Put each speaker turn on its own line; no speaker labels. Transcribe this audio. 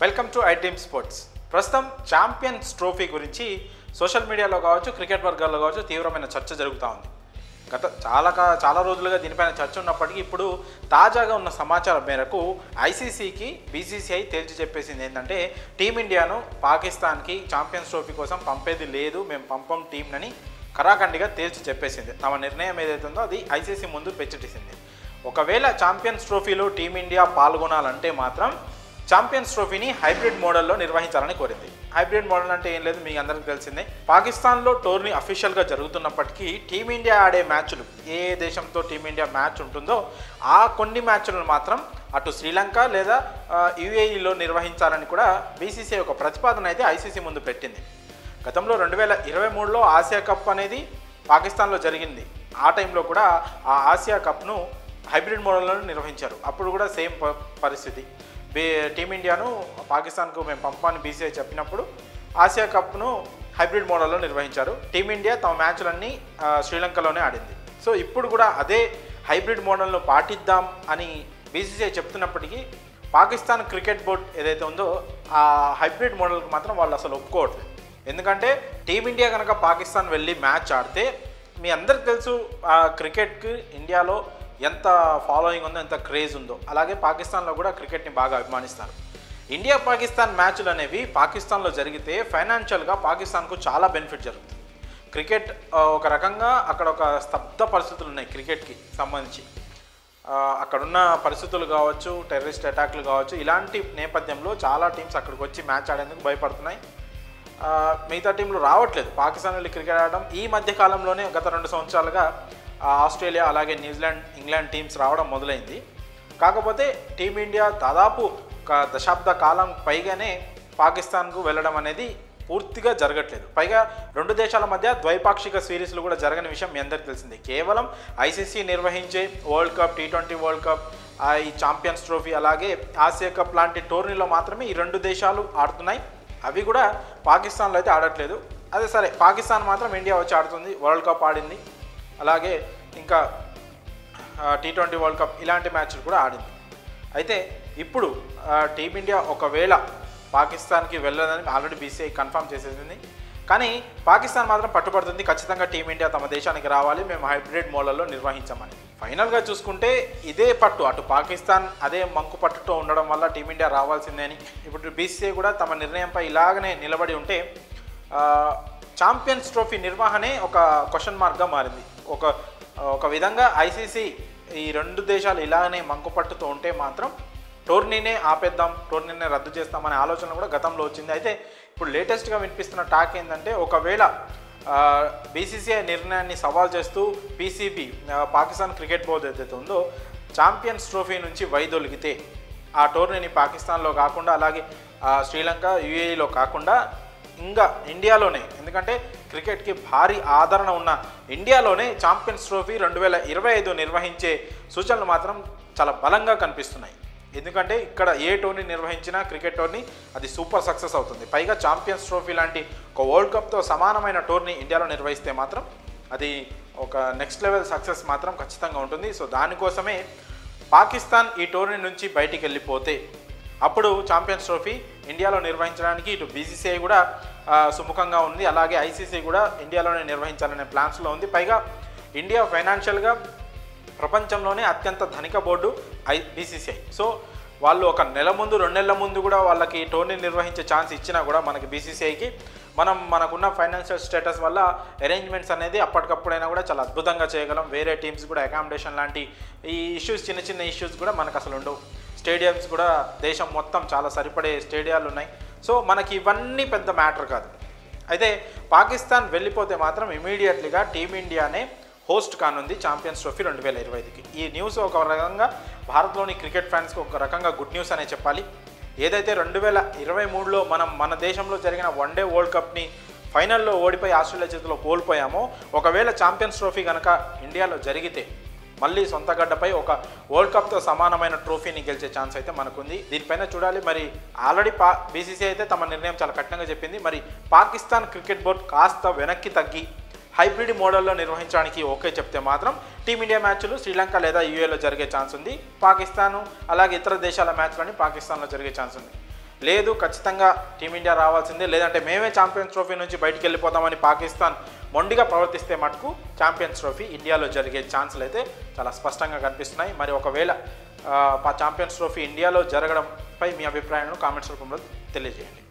Welcome to I dream sports. ప్రస్తుతం champions trophy గురించి social మీడియాలో కావచ్చు, క్రికెట్ వర్గాల్లో కావచ్చు తీవ్రమైన చర్చ జరుగుతూ ఉంది. గత చాలా రోజులుగా దీనిపైన చర్చ ఉన్నప్పటికీ ఇప్పుడు తాజాగా ఉన్న సమాచారం మేరకు ఐసీసీకి బీసీసీఐ తేల్చి చెప్పేసింది ఏంటంటే టీమిండియాను పాకిస్తాన్కి ఛాంపియన్స్ ట్రోఫీ కోసం పంపేది లేదు, మేము పంపం టీంనని కరాఖండిగా తేల్చి చెప్పేసింది. తమ నిర్ణయం ఏదైతే ఉందో అది ఐసీసీ ముందు పెచ్చటిసింది. ఒకవేళ ఛాంపియన్స్ ట్రోఫీలో టీమిండియా పాల్గొనాలంటే మాత్రం ఛాంపియన్స్ ట్రోఫీని హైబ్రిడ్ మోడల్లో నిర్వహించాలని కోరింది. హైబ్రిడ్ మోడల్ అంటే ఏం లేదు, మీకు అందరికీ తెలిసిందే. పాకిస్తాన్లో టోర్నీ అఫీషియల్గా జరుగుతున్నప్పటికీ టీమిండియా ఆడే మ్యాచ్లు, ఏ దేశంతో టీమిండియా మ్యాచ్ ఉంటుందో ఆ కొన్ని మ్యాచ్లను మాత్రం అటు శ్రీలంక లేదా యూఏఈలో నిర్వహించాలని కూడా బీసీసీఐ ఒక ప్రతిపాదన అయితే ఐసీసీ ముందు పెట్టింది. గతంలో 2023లో ఆసియా కప్ అనేది పాకిస్తాన్లో జరిగింది. ఆ టైంలో కూడా ఆ ఆసియా కప్ను హైబ్రిడ్ మోడల్లో నిర్వహించారు. అప్పుడు కూడా సేమ్ పరిస్థితి. టీమిండియాను పాకిస్తాన్కు మేము పంపని బీసీఐ చెప్పినప్పుడు ఆసియా కప్ను హైబ్రిడ్ మోడల్లో నిర్వహించారు. టీమిండియా తమ మ్యాచ్లన్నీ శ్రీలంకలోనే ఆడింది. సో ఇప్పుడు కూడా అదే హైబ్రిడ్ మోడల్ను పాటిద్దాం అని బీసీసీఐ చెప్తున్నప్పటికీ పాకిస్తాన్ క్రికెట్ బోర్డ్ ఏదైతే ఉందో ఆ హైబ్రిడ్ మోడల్కి మాత్రం వాళ్ళు అసలు ఒప్పుకోవట్లేదు. ఎందుకంటే టీమిండియా కనుక పాకిస్తాన్ వెళ్ళి మ్యాచ్ ఆడితే మీ అందరికి తెలుసు ఆ క్రికెట్కి ఇండియాలో ఎంత ఫాలోయింగ్ ఉందో, ఎంత క్రేజ్ ఉందో. అలాగే పాకిస్తాన్లో కూడా క్రికెట్ని బాగా అభిమానిస్తారు. ఇండియా పాకిస్తాన్ మ్యాచ్లు అనేవి పాకిస్తాన్లో జరిగితే ఫైనాన్షియల్గా పాకిస్తాన్కు చాలా బెనిఫిట్ జరుగుతుంది. క్రికెట్ ఒక రకంగా అక్కడ ఒక స్తబ్ద పరిస్థితులు ఉన్నాయి క్రికెట్కి సంబంధించి. అక్కడున్న పరిస్థితులు కావచ్చు, టెర్రరిస్ట్ అటాక్లు కావచ్చు, ఇలాంటి నేపథ్యంలో చాలా టీమ్స్ అక్కడికి వచ్చి మ్యాచ్ ఆడేందుకు భయపడుతున్నాయి. మిగతా టీంలు రావట్లేదు పాకిస్తాన్ వెళ్ళి క్రికెట్ ఆడడం. ఈ మధ్య కాలంలోనే గత 2 సంవత్సరాలుగా ఆస్ట్రేలియా అలాగే న్యూజిలాండ్, ఇంగ్లాండ్ టీమ్స్ రావడం మొదలైంది. కాకపోతే టీమిండియా దాదాపు ఒక దశాబ్ద కాలం పైగానే పాకిస్తాన్కు వెళ్ళడం అనేది పూర్తిగా జరగట్లేదు. పైగా 2 దేశాల మధ్య ద్వైపాక్షిక సిరీస్లు కూడా జరగని విషయం మీ అందరికీ తెలిసిందే. కేవలం ఐసీసీ నిర్వహించే world cup, T20 world cup, ఈ ఛాంపియన్స్ ట్రోఫీ అలాగే ఆసియా కప్ లాంటి టోర్నీలో మాత్రమే ఈ 2 దేశాలు ఆడుతున్నాయి. అవి కూడా పాకిస్తాన్లో అయితే ఆడట్లేదు. అదే సరే, పాకిస్తాన్ మాత్రం ఇండియా వచ్చి ఆడుతుంది. వరల్డ్ కప్ ఆడింది, అలాగే ఇంకా T20 వరల్డ్ కప్ ఇలాంటి మ్యాచ్లు కూడా ఆడింది. అయితే ఇప్పుడు టీమిండియా ఒకవేళ పాకిస్తాన్కి వెళ్ళదని ఆల్రెడీ బీసీఐ కన్ఫర్మ్ చేసేసింది. కానీ పాకిస్తాన్ మాత్రం పట్టుబడుతుంది, ఖచ్చితంగా టీమిండియా తమ దేశానికి రావాలి, మేము హైబ్రిడ్ మోడల్లో నిర్వహించామని. ఫైనల్గా చూసుకుంటే ఇదే పట్టు, అటు పాకిస్తాన్ అదే మంకు పట్టుతో ఉండడం వల్ల టీమిండియా రావాల్సిందే అని ఇప్పుడు బీసీఐ కూడా తమ నిర్ణయంపై ఇలాగనే నిలబడి ఉంటే ఛాంపియన్స్ ట్రోఫీ నిర్వహణే ఒక క్వశ్చన్ మార్క్గా మారింది. ఒక విధంగా ఐసీసీ ఈ 2 దేశాలు ఇలాగనే మంకుపట్టుతూ ఉంటే మాత్రం టోర్నీనే ఆపేద్దాం, టోర్నీనే రద్దు చేస్తామనే ఆలోచన కూడా గతంలో వచ్చింది. అయితే ఇప్పుడు లేటెస్ట్గా వినిపిస్తున్న టాక్ ఏంటంటే ఒకవేళ బీసీసీఐ నిర్ణయాన్ని సవాల్ చేస్తూ పీసీబీ, పాకిస్తాన్ క్రికెట్ బోర్డు ఏదైతే ఉందో ఛాంపియన్స్ ట్రోఫీ నుంచి వైదొలిగితే ఆ టోర్నీని పాకిస్తాన్లో కాకుండా అలాగే శ్రీలంక, యూఏఈలో కాకుండా ఇంకా ఇండియాలోనే, ఎందుకంటే క్రికెట్కి భారీ ఆదరణ ఉన్న ఇండియాలోనే ఛాంపియన్స్ ట్రోఫీ 2025 నిర్వహించే సూచనలు మాత్రం చాలా బలంగా కనిపిస్తున్నాయి. ఎందుకంటే ఇక్కడ ఏ టోర్నీ నిర్వహించినా క్రికెట్ టోర్నీ అది సూపర్ సక్సెస్ అవుతుంది. పైగా ఛాంపియన్స్ ట్రోఫీ లాంటి ఒక వరల్డ్ కప్తో సమానమైన టోర్నీ ఇండియాలో నిర్వహిస్తే మాత్రం అది ఒక నెక్స్ట్ లెవెల్ సక్సెస్ మాత్రం ఖచ్చితంగా ఉంటుంది. సో దానికోసమే పాకిస్తాన్ ఈ టోర్నీ నుంచి బయటికి వెళ్ళిపోతే అప్పుడు ఛాంపియన్స్ ట్రోఫీ ఇండియాలో నిర్వహించడానికి ఇటు బీసీసీఐ కూడా సుముఖంగా ఉంది, అలాగే ఐసీసీ కూడా ఇండియాలోనే నిర్వహించాలనే ప్లాన్స్లో ఉంది. పైగా ఇండియా ఫైనాన్షియల్గా ప్రపంచంలోనే అత్యంత ధనిక బోర్డు బీసీసీఐ. సో వాళ్ళు ఒక నెల ముందు, 2 నెలల ముందు కూడా వాళ్ళకి టోర్నీ నిర్వహించే ఛాన్స్ ఇచ్చినా కూడా మనకి బీసీసీఐకి మనకున్న ఫైనాన్షియల్ స్టేటస్ వల్ల అరేంజ్మెంట్స్ అనేది అప్పటికప్పుడైనా కూడా చాలా అద్భుతంగా చేయగలం. వేరే టీమ్స్ కూడా అకామిడేషన్ లాంటి ఈ ఇష్యూస్, చిన్న చిన్న ఇష్యూస్ కూడా మనకు అసలు ఉండవు. స్టేడియంస్ కూడా దేశం మొత్తం చాలా సరిపడే స్టేడియాలు ఉన్నాయి. సో మనకి ఇవన్నీ పెద్ద మ్యాటర్ కాదు. అయితే పాకిస్తాన్ వెళ్ళిపోతే మాత్రం ఇమీడియట్లీగా టీమిండియానే హోస్ట్ కానుంది ఛాంపియన్స్ ట్రోఫీ 2025కి. ఈ న్యూస్ ఒక రకంగా భారత్లోని క్రికెట్ ఫ్యాన్స్కి ఒక రకంగా గుడ్ న్యూస్ అనే చెప్పాలి. ఏదైతే 2023లో మన దేశంలో జరిగిన వన్డే వరల్డ్ కప్ని ఫైనల్లో ఓడిపోయి ఆస్ట్రేలియా చేతిలో కోల్పోయామో, ఒకవేళ ఛాంపియన్స్ ట్రోఫీ కనుక ఇండియాలో జరిగితే మళ్ళీ సొంత గడ్డపై ఒక వరల్డ్ కప్తో సమానమైన ట్రోఫీని గెలిచే ఛాన్స్ అయితే మనకుంది. దీనిపైన చూడాలి. మరి ఆల్రెడీ బీసీసీ అయితే తమ నిర్ణయం చాలా కఠినంగా చెప్పింది. మరి పాకిస్తాన్ క్రికెట్ బోర్డు కాస్త వెనక్కి తగ్గి హైబ్రిడ్ మోడల్లో నిర్వహించడానికి ఓకే చెప్తే మాత్రం టీమిండియా మ్యాచ్లు శ్రీలంక లేదా యూఏలో జరిగే ఛాన్స్ ఉంది. పాకిస్తాన్ అలాగే ఇతర దేశాల మ్యాచ్లన్నీ పాకిస్తాన్లో జరిగే ఛాన్స్ ఉంది. లేదు ఖచ్చితంగా టీమిండియా రావాల్సిందే, లేదంటే మేమే ఛాంపియన్స్ ట్రోఫీ నుంచి బయటికి వెళ్ళిపోతామని పాకిస్తాన్ మొండిగా ప్రవర్తిస్తే మటుకు ఛాంపియన్స్ ట్రోఫీ ఇండియాలో జరిగే ఛాన్సులు అయితే చాలా స్పష్టంగా కనిపిస్తున్నాయి. మరి ఒకవేళ ఛాంపియన్స్ ట్రోఫీ ఇండియాలో జరగడంపై మీ అభిప్రాయాలను కామెంట్స్ రూపంలో తెలియజేయండి.